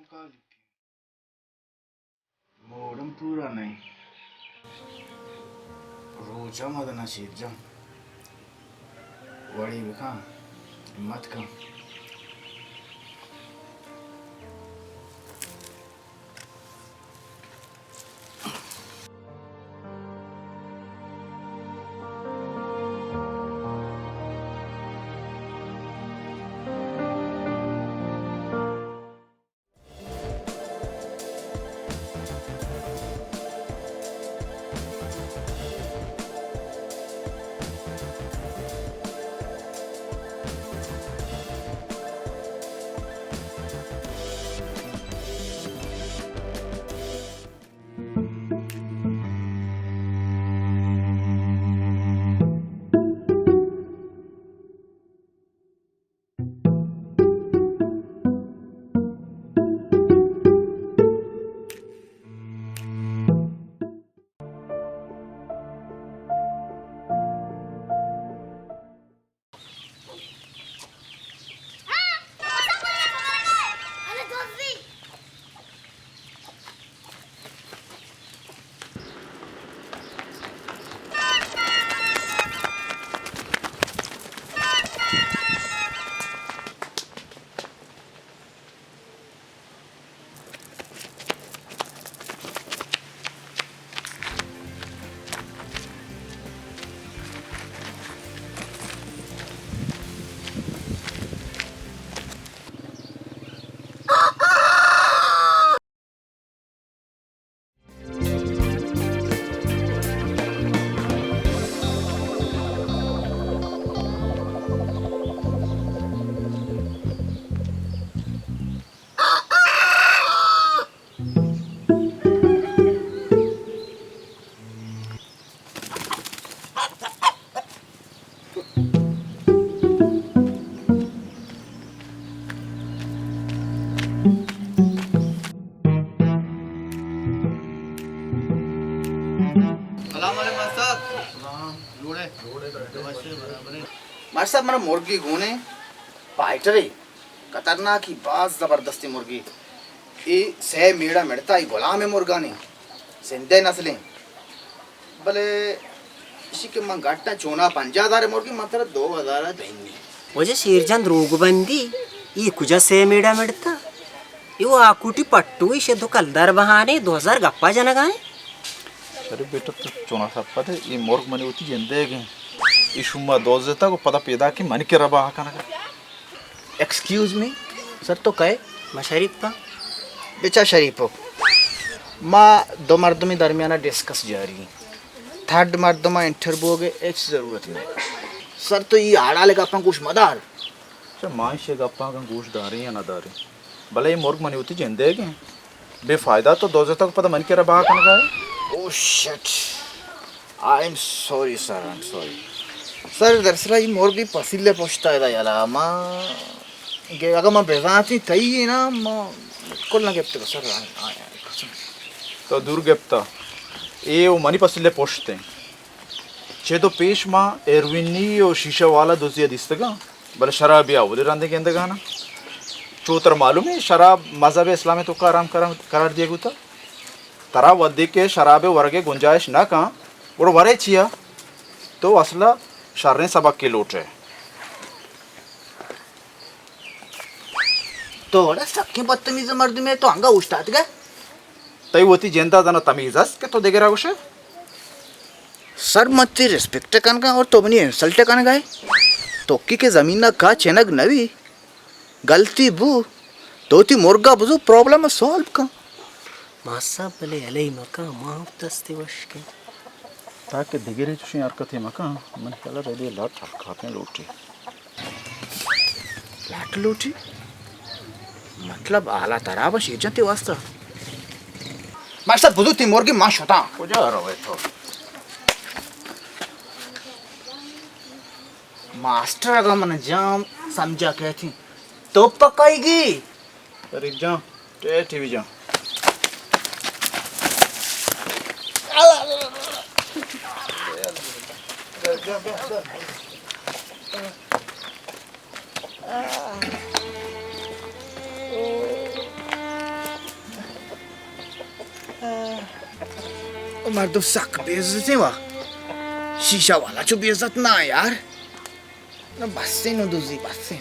kali. Modem pura nahi. Roja madana shirjam. Wadi bika. Mat ka. मार साहब मेरा मुर्गी घूने पाइटरे खतरनाक ही बात जबरदस्ती मुर्गी ये सह मेड़ा मिड़ता ही गुलाम है मुर्गा ने जिंदे नस्लें भले इसी के मन घाटा चोना 5000 मुर्गी मात्र 2000 देंगे मुझे शेरचंद रोगबंदी ये कुछ से मेड़ा मिड़ता यो आकुटी पट्टू इसे तो कलदार बहाने 2000 गप्पा जनगाए अरे बेटा तो चोना सब पता है ये मोर्ग मनी होती जिंदे के ये शुम्मा दोस्त देता को पता पैदा की मन के रबा हाका ना एक्सक्यूज मी सर तो कहे मैं शरीफ पा बेचा शरीफ हो माँ दो मर्दों में दरमियाना डिस्कस जारी थर्ड मर्दों में इंटरव्यू हो गए एक जरूरत नहीं सर तो ये आड़ा लेगा अपन कुछ मदार अच्छा माँ से गप्पा का गोश्त दारी या ना दारी भले ये मोर्ग मनी होती जिंदे के बेफायदा तो दोस्त तक पता मन के रबा हाका ना oh shit I am sorry sir I am sorry sir दरअसल ये मुर्गी पसीले पोछता है याला माँ के अगर मैं बेजाती थी ना माँ कुल ना गिफ्ट सर तो दूर गिफ्ता ये वो मनी पसीले पोछते हैं चे तो पेश माँ एरविनी और शीशा वाला दोस्तिया दिस्तगा बल शराब या उधर रांधे के अंदर गाना चौतर मालूम है शराब मज़हब इस्लाम तो का आराम करार दिया गुता तरा वद्दी के शराबे वर्गे गुंजाइश ना कहाँ और वरे छिया तो असला शर्रे सबक के लौट रहे तो बड़ा सक्के बदतमीज मर्द में तो अंगा उस्ताद गए तई होती जनता जना तमीज़स के तो देखे रहा उसे सर मत रिस्पेक्ट कन का और तो बनी इंसल्ट कन गए तोक्की के जमीन ना का चेनक नवी गलती बू तो ती मुर्गा बुझो प्रॉब्लम सॉल्व का मासा भले अलई मका माँ दस्ते वश के ताकि दिगरे चुशी यार कथे मका मन कला रेडी लाट खाते लोटी लाट लोटी मतलब आला तरा बस ये जंते वास्ता मार साहब बुझो ती मुर्गी मां शोता हो जा रहा है तो मास्टर अगर मन जाम समझा कहती तो पकाएगी अरे जा टीवी जा ओ मर्दो सक बेइज्जत है वाह शीशा वाला चो बेइज्जत ना यार ना बस से नो दूसरी बस से